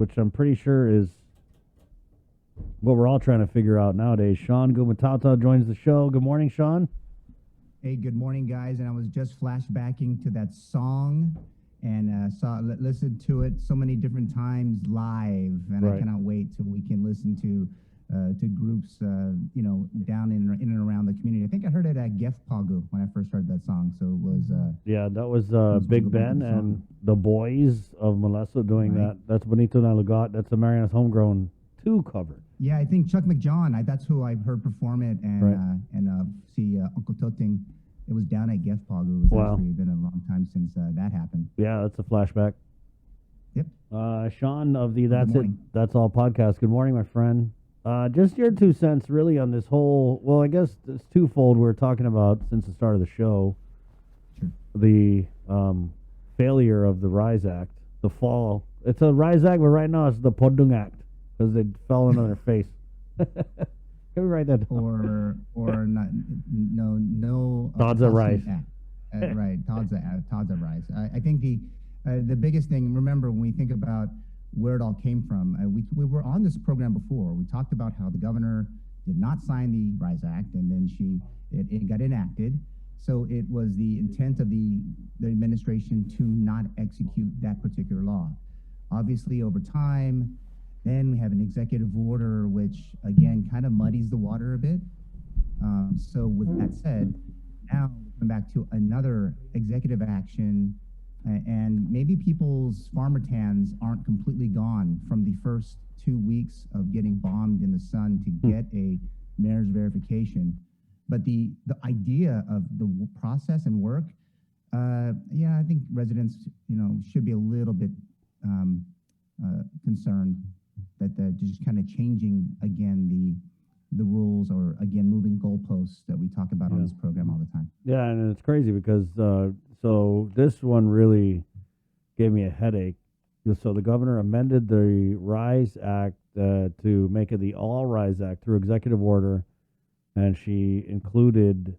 which I'm pretty sure is what we're all trying to figure out nowadays. Shawn Gumataotao joins the show. Good morning, Shawn. Hey, good morning, guys. And I was just flashbacking to that song and listened to it so many different times live, and I Right. cannot wait till we can listen to groups, down in and around the community. I think I heard it at Gef Pagu when I first heard that song. So Yeah, that was it was one Big of the Ben and song, the boys of Molesto doing right? that. That's Bonito Nalugat. That's a Mariana's Homegrown 2 cover. Yeah, I think Chuck McJohn. That's who I've heard perform it, Right. and see Uncle Toting. It was down at Gef Pagu. It was Wow. actually been a long time since that happened. Yeah, that's a flashback. Yep. Shawn of the Well, good That's It, morning. That's All podcast. Good morning, my friend. Just your 2 cents really on this whole, well, I guess it's twofold we're talking about since the start of the show. Sure. The failure of the RISE Act, the fall. It's a RISE Act, but right now it's the Podung Act because it fell on their face. Can we write that down? Or not, no Todd's a Constant rice. Act. Right, Todd's a rise. I think the biggest thing, remember when we think about where it all came from, we were on this program before. We talked about how the governor did not sign the RISE Act, and then it got enacted. So it was the intent of the administration to not execute that particular law. Obviously, over time, then we have an executive order, which again kind of muddies the water a bit. So with that said, now we're coming back to another executive action, and maybe people's farmer tans aren't completely gone from the first 2 weeks of getting bombed in the sun to get a mayor's verification. But the idea of the process and work, yeah, I think residents, should be a little bit concerned that they're just kind of changing again the rules, or again moving goalposts that we talk about on this program all the time. Yeah, and it's crazy because so this one really gave me a headache. So the governor amended the RISE Act to make it the All RISE Act through executive order, and she included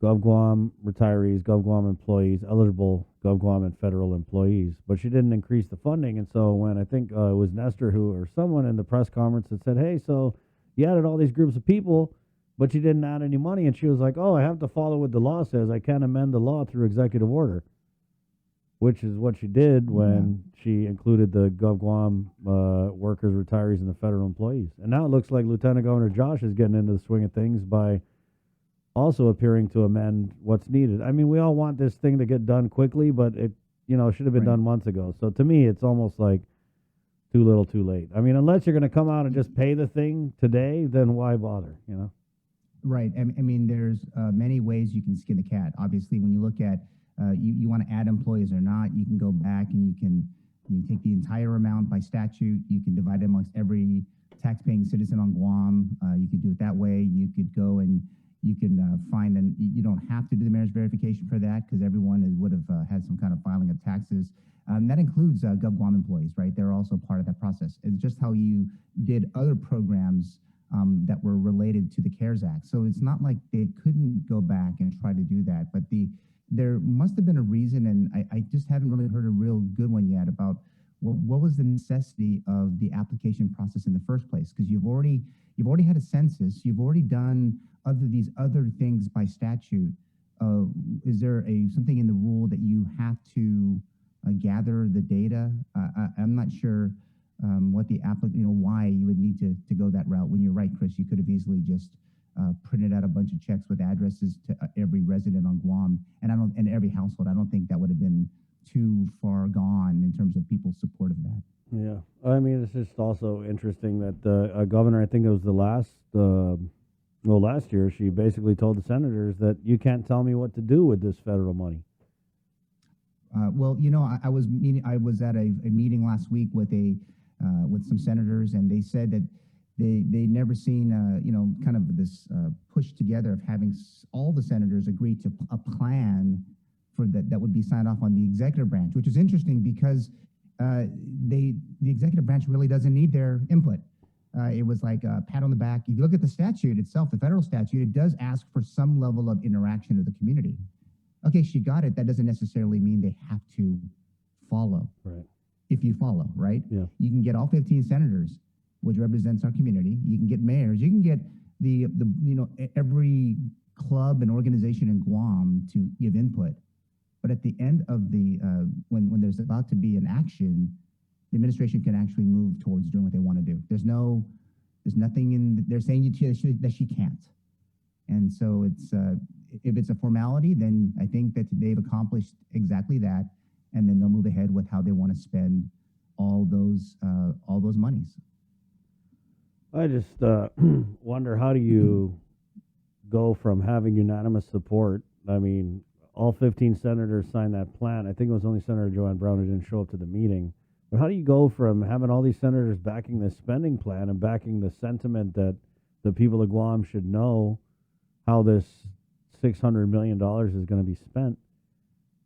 GovGuam retirees, GovGuam employees, eligible GovGuam and federal employees. But she didn't increase the funding, and so when I think it was Nestor or someone in the press conference that said, "Hey, so you added all these groups of people, but you didn't add any money," and she was like, "Oh, I have to follow what the law says. I can't amend the law through executive order," which is what she did when she included the GovGuam workers, retirees, and the federal employees. And now it looks like Lieutenant Governor Josh is getting into the swing of things by also appearing to amend what's needed. I mean, we all want this thing to get done quickly, but it should have been Right. done months ago. So to me, it's almost like too little, too late. I mean, unless you're going to come out and just pay the thing today, then why bother? Right. I mean, there's many ways you can skin the cat. Obviously, when you look at you want to add employees or not, you can go back and you take the entire amount by statute. You can divide it amongst every tax-paying citizen on Guam. You could do it that way. You could go and you can find, and you don't have to do the mayor's verification for that because everyone would have had some kind of filing of taxes. That includes GovGuam employees, right? They're also part of that process. It's just how you did other programs that were related to the CARES Act. So it's not like they couldn't go back and try to do that, but there must have been a reason, and I just haven't really heard a real good one yet about what was the necessity of the application process in the first place? Because you've already had a census, you've already done these other things by statute. Is there something in the rule that you have to gather the data? I'm not sure what the why you would need to go that route. When you're right, Chris, you could have easily just printed out a bunch of checks with addresses to every resident on Guam and every household. I don't think that would have been too far gone in terms of people's support of that. Yeah. I mean, it's just also interesting that the governor, I think it was last year, she basically told the senators that you can't tell me what to do with this federal money. Well, I was at a meeting last week with some senators, and they said that they never seen kind of this push together of having all the senators agree to a plan for that would be signed off on the executive branch, which is interesting because the executive branch really doesn't need their input. It was like a pat on the back. If you look at the statute itself, the federal statute, it does ask for some level of interaction of the community. Okay, she got it. That doesn't necessarily mean they have to follow. Right. if you follow, right? Yeah. You can get all 15 senators, which represents our community. You can get mayors. You can get the every club and organization in Guam to give input. But at the end of the when there's about to be an action, the administration can actually move towards doing what they want to do. There's nothing in they're saying that she can't. And so it's if it's a formality, then I think that they've accomplished exactly that, and then they'll move ahead with how they want to spend all those monies. I just wonder, how do you go from having unanimous support? I mean, all 15 senators signed that plan. I think it was only Senator Joanne Brown who didn't show up to the meeting. But how do you go from having all these senators backing this spending plan and backing the sentiment that the people of Guam should know how this $600 million is going to be spent?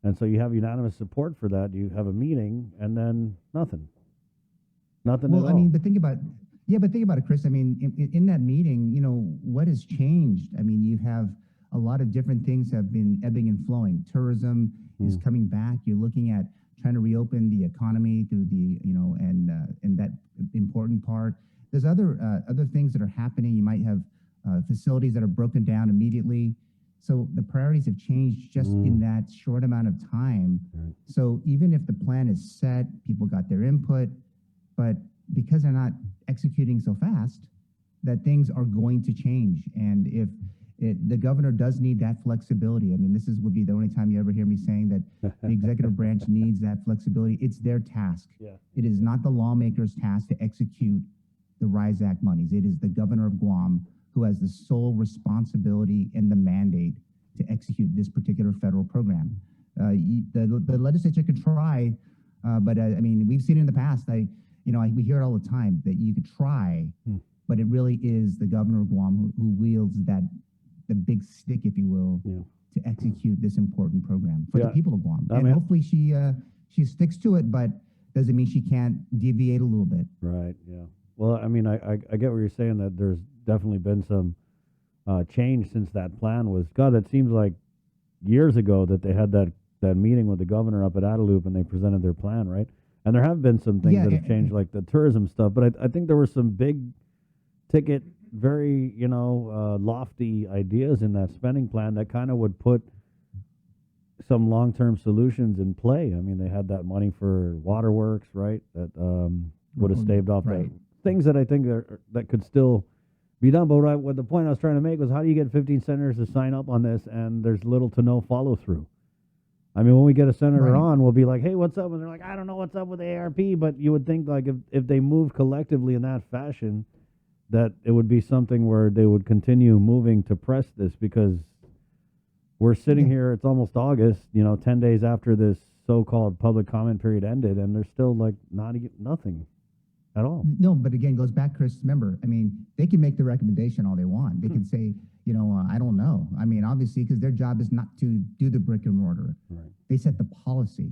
And so you have unanimous support for that. You have a meeting and then nothing. Nothing at all. Well, I mean, but think about it, Chris. I mean, in that meeting, what has changed? I mean, you have a lot of different things have been ebbing and flowing. Tourism is coming back. You're looking at trying to reopen the economy through the, and that important part. There's other things that are happening. You might have facilities that are broken down immediately. So the priorities have changed just in that short amount of time. Right. So even if the plan is set, people got their input, but because they're not executing so fast, that things are going to change. And if the governor does need that flexibility. I mean, would be the only time you ever hear me saying that the executive branch needs that flexibility. It's their task. Yeah. It is not the lawmakers' task to execute the RISE Act monies. It is the governor of Guam who has the sole responsibility and the mandate to execute this particular federal program. The legislature could try, but I mean, we've seen it in the past. We hear it all the time that you could try, but it really is the governor of Guam who wields the big stick, if you will, to execute this important program for the people of Guam. And hopefully she sticks to it, but doesn't mean she can't deviate a little bit. Right, yeah. Well, I mean, I get what you're saying, that there's definitely been some change since that plan was, God, it seems like years ago that they had that meeting with the governor up at Adelup and they presented their plan, right? And there have been some things that have changed, like the tourism stuff, but I think there were some big ticket, very, lofty ideas in that spending plan that kind of would put some long-term solutions in play. I mean, they had that money for waterworks, right? That would have staved off right. Things that I think that could still be done. But what the point I was trying to make was, how do you get 15 senators to sign up on this and there's little to no follow through? I mean, when we get a senator on, we'll be like, hey, what's up? And they're like, I don't know what's up with ARP. But you would think, like, if they move collectively in that fashion, that it would be something where they would continue moving to press this, because we're sitting here, it's almost August, 10 days after this so-called public comment period ended, and there's still like nothing at all. No, but again, goes back, Chris, remember, I mean, they can make the recommendation all they want. They can say, I don't know. I mean, obviously, because their job is not to do the brick and mortar. Right. They set the policy.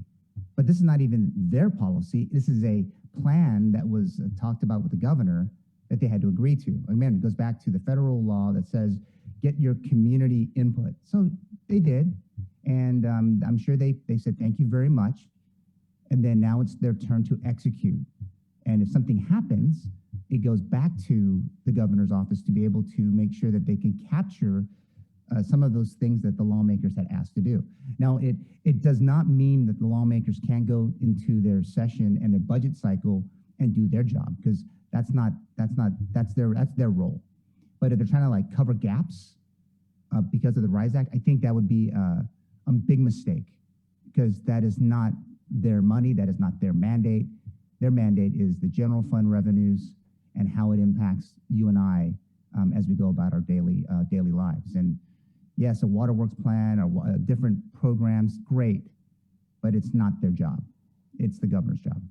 But this is not even their policy. This is a plan that was talked about with the governor that they had to agree to. Again, it goes back to the federal law that says, get your community input. So they did. And I'm sure they said, thank you very much. And then now it's their turn to execute. And if something happens, it goes back to the governor's office to be able to make sure that they can capture some of those things that the lawmakers had asked to do. Now, it does not mean that the lawmakers can't go into their session and their budget cycle and do their job, because that's their role. But if they're trying to like cover gaps because of the RISE Act, I think that would be a big mistake, because that is not their money. That is not their mandate. Their mandate is the general fund revenues and how it impacts you and I as we go about our daily lives. And yes, a waterworks plan or different programs, great, but it's not their job. It's the governor's job.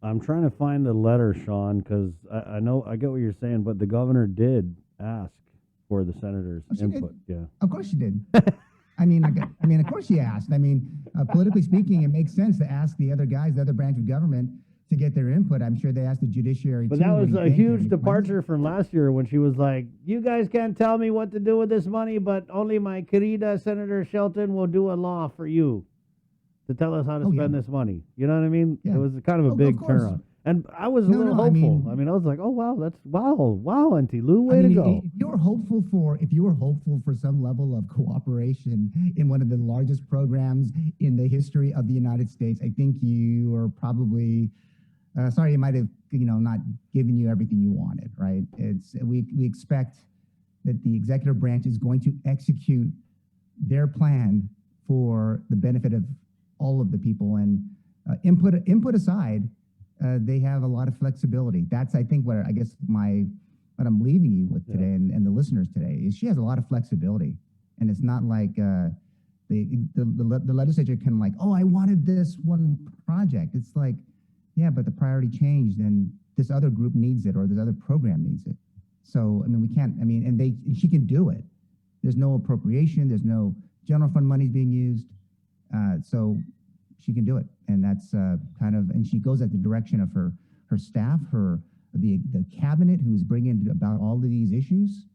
I'm trying to find the letter, Shawn, because I get what you're saying, but the governor did ask for the senator's input. Did. Yeah, of course she did. I mean, of course she asked. I mean, politically speaking, it makes sense to ask the other guys, the other branch of government, to get their input. I'm sure they asked the judiciary but too. That was a huge departure from last year, when she was like, you guys can't tell me what to do with this money, but only my querida Senator Shelton will do a law for you. to tell us how to Oh, spend yeah. this money. You know what I mean? Yeah. It was kind of a Of big course. turnaround. And I was a No, little no, hopeful. I mean, I was like, oh, wow, wow, Auntie Lou, way to go. If you were hopeful for some level of cooperation in one of the largest programs in the history of the United States, I think you are probably sorry. It might have not given you everything you wanted. Right? We expect that the executive branch is going to execute their plan for the benefit of all of the people, and input aside, they have a lot of flexibility. That's, I think, what I guess what I'm leaving you with today, and the listeners today, is she has a lot of flexibility, and it's not like the legislature can oh, I wanted this one project. It's like, yeah, but the priority changed, and this other group needs it, or this other program needs it. So I mean, we can't. I mean, and she can do it. There's no appropriation. There's no general fund money being used. So she can do it, and that's and she goes at the direction of her staff, the cabinet, who's bringing about all of these issues,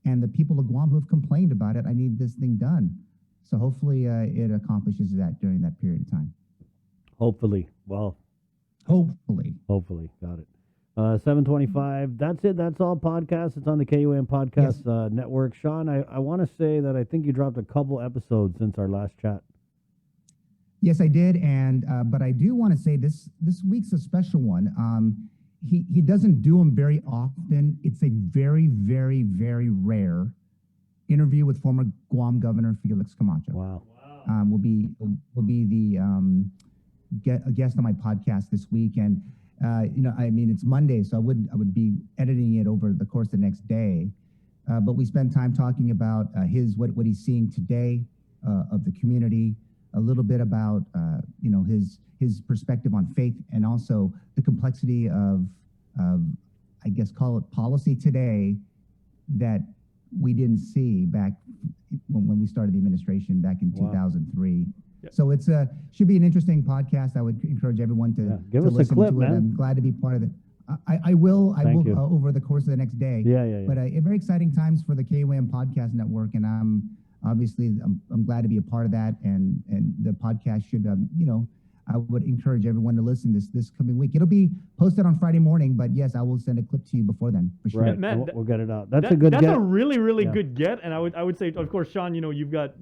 and the people of Guam who have complained about it. I need this thing done. So hopefully it accomplishes that during that period of time. Hopefully. Well, hopefully, got it. 725. That's it. That's all podcasts. It's on the KUAM podcast network. Shawn, I want to say that I think you dropped a couple episodes since our last chat. Yes, I did, and but I do want to say this week's a special one. He doesn't do them very often. It's a very, very, very rare interview with former Guam Governor Felix Camacho. Wow. Will be the a guest on my podcast this week, and I mean, it's Monday, so I would be editing it over the course of the next day. But we spent time talking about what he's seeing today of the community. A little bit about his perspective on faith, and also the complexity of I guess call it policy today that we didn't see back when we started the administration back in 2003. Yep. So it's should be an interesting podcast. I would encourage everyone to give us a clip, man. I'm glad to be part of it. I will over the course of the next day. Yeah. But very exciting times for the KUAM Podcast Network, and I'm glad to be a part of that, and the podcast should I would encourage everyone to listen this coming week. It'll be posted on Friday morning, but yes, I will send a clip to you before then for sure. Right, man, we'll get it out. That's a good get. That's a really, really good get, and I would say, of course, Shawn, you've got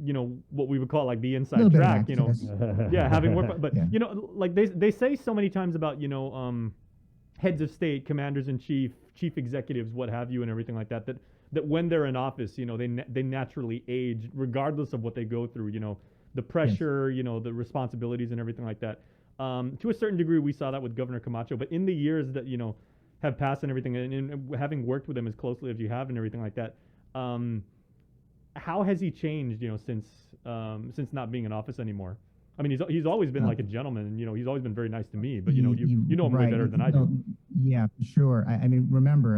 what we would call like the inside track, having worked, but like they say so many times about heads of state, commanders in chief, chief executives, what have you, and everything like that. That when they're in office, they naturally age, regardless of what they go through. The pressure, the responsibilities and everything like that. To a certain degree, we saw that with Governor Camacho. But in the years that have passed and everything, and having worked with him as closely as you have and everything like that, how has he changed? Since not being in office anymore. I mean, he's always been like a gentleman, and he's always been very nice to me. But you know him way better than I do. Yeah, for sure. I mean, remember,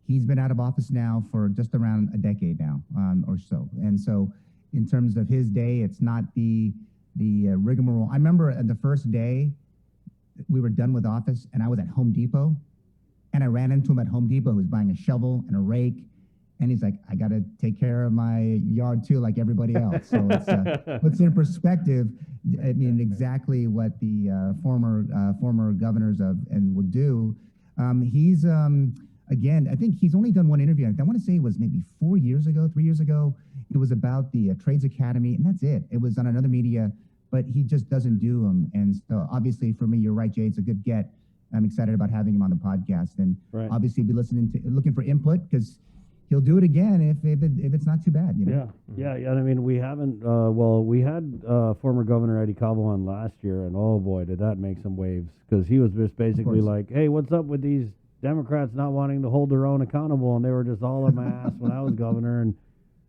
he's been out of office now for just around a decade now, or so. And so, in terms of his day, it's not the rigmarole. I remember the first day we were done with office, and I was at Home Depot, and I ran into him at Home Depot. He was buying a shovel and a rake, and he's like, "I got to take care of my yard too, like everybody else." So it's puts in perspective. I mean, exactly what the former governors would do. He's again, I think he's only done one interview. I want to say it was maybe 3 years ago. It was about the Trades Academy, and that's it. It was on another media, but he just doesn't do them. And so obviously for me, you're right, Jay, it's a good get. I'm excited about having him on the podcast, and obviously be looking for input, because he'll do it again if it's not too bad. Yeah. I mean, we haven't. We had former Governor Eddie Cabo on last year, and oh boy, did that make some waves, because he was just basically like, "Hey, what's up with these Democrats not wanting to hold their own accountable?" And they were just all on my ass when I was governor. And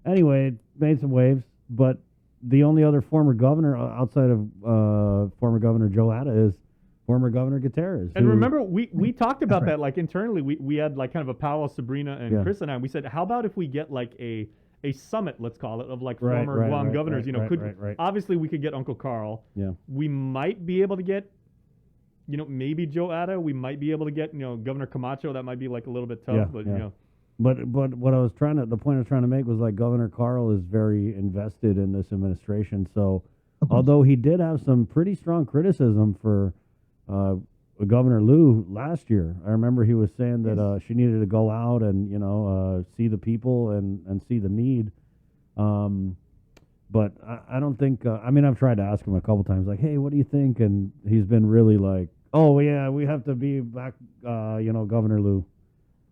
anyway, it made some waves. But the only other former governor outside of former Governor Joe Hatta is former Governor Gutierrez. And remember, we talked about that, like internally. We had like kind of a powwow, Sabrina and Chris and I. We said, how about if we get like a summit, let's call it, of like former Guam governors. Obviously we could get Uncle Carl. Yeah. We might be able to get maybe Joe Atta. We might be able to get, Governor Camacho. That might be like a little bit tough, but But what the point I was trying to make was, like, Governor Carl is very invested in this administration. So Of course. Although he did have some pretty strong criticism for Governor Liu last year. I remember he was saying that she needed to go out and see the people and see the need. But I don't think. I mean, I've tried to ask him a couple times, like, "Hey, what do you think?" And he's been really like, "Oh yeah, we have to be back." Governor Liu,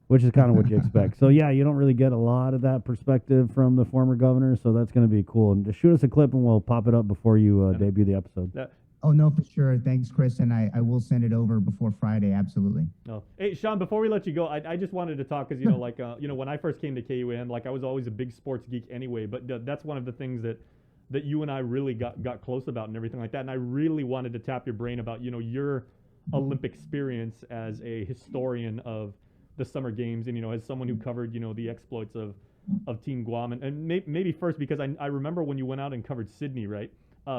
which is kind of what you expect. So yeah, you don't really get a lot of that perspective from the former governor. So that's going to be cool. And just shoot us a clip, and we'll pop it up before you debut the episode. Oh, no, for sure. Thanks, Chris. And I will send it over before Friday. Absolutely. Oh. Hey, Shawn, before we let you go, I just wanted to talk because, when I first came to KUN, like I was always a big sports geek anyway, but that's one of the things that you and I really got close about and everything like that. And I really wanted to tap your brain about, your Olympic experience as a historian of the Summer Games and, as someone who covered, the exploits of Team Guam. And maybe first, because I remember when you went out and covered Sydney, right?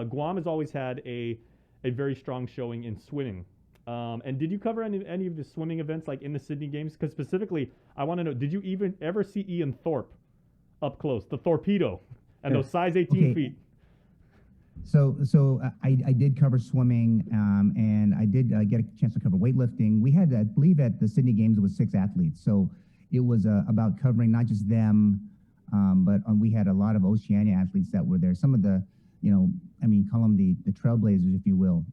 Guam has always had a very strong showing in swimming. And did you cover any of the swimming events like in the Sydney Games? Because specifically, I want to know, did you even ever see Ian Thorpe up close, the torpedo, and those size 18 feet? So I did cover swimming, and I did get a chance to cover weightlifting. We had, I believe, at the Sydney Games, it was 6 athletes. So it was about covering not just them, but we had a lot of Oceania athletes that were there. Some of the, call them the trailblazers, if you will.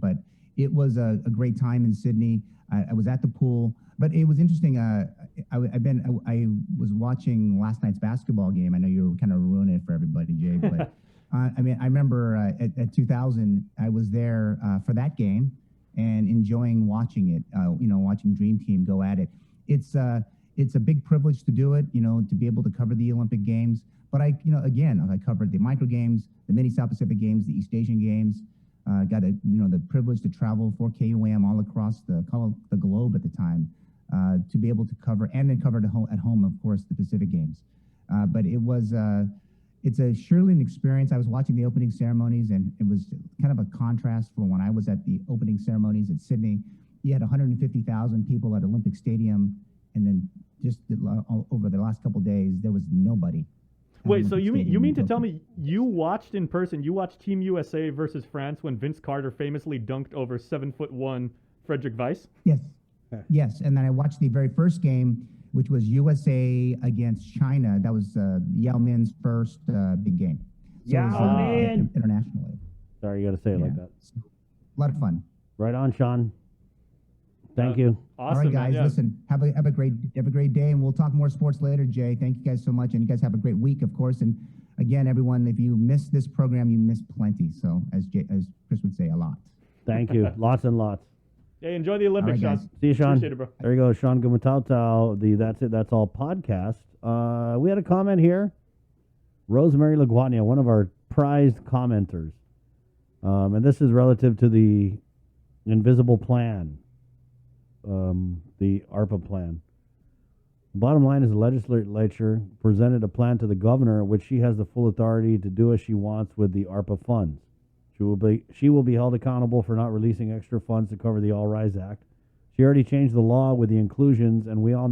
But it was a great time in Sydney. I was at the pool, but it was interesting. I was watching last night's basketball game. I know you were kind of ruining it for everybody, Jay, but I remember at 2000, I was there for that game and enjoying watching it. Watching Dream Team go at it. It's a big privilege to do it. To be able to cover the Olympic Games. But I covered the Micro Games, the Mini South Pacific Games, the East Asian Games. Got the privilege to travel for KUAM all across the globe at the time, to be able to cover, and then cover at home, of course, the Pacific Games. But it's surely an experience. I was watching the opening ceremonies, and it was kind of a contrast from when I was at the opening ceremonies at Sydney. You had 150,000 people at Olympic Stadium, and then just over the last couple of days, there was nobody. Wait, so you mean to tell me you watched in person? You watched Team USA versus France when Vince Carter famously dunked over 7'1" Frederick Weiss? Yes, and then I watched the very first game, which was USA against China. That was Yao Min's first big game. So Yao Min! Internationally. Sorry, you got to say it like that. So, a lot of fun. Right on, Shawn. Thank you. Awesome, all right, guys. man, Listen, have a great day, and we'll talk more sports later, Jay. Thank you guys so much, and you guys have a great week, of course. And again, everyone, if you missed this program, you missed plenty. So, as Chris would say, a lot. Thank you. Lots and lots. Hey, enjoy the Olympics, All right, Shawn. See you, Shawn. Appreciate it, bro. There you go, Shawn Gumataotao, the That's It, That's All podcast. We had a comment here. Rosemary Laguarnia, one of our prized commenters. And this is relative to the invisible plan, the ARPA plan. Bottom line is the legislature presented a plan to the governor, which she has the full authority to do as she wants with the ARPA funds. She will be held accountable for not releasing extra funds to cover the All Rise Act. She already changed the law with the inclusions, and we all know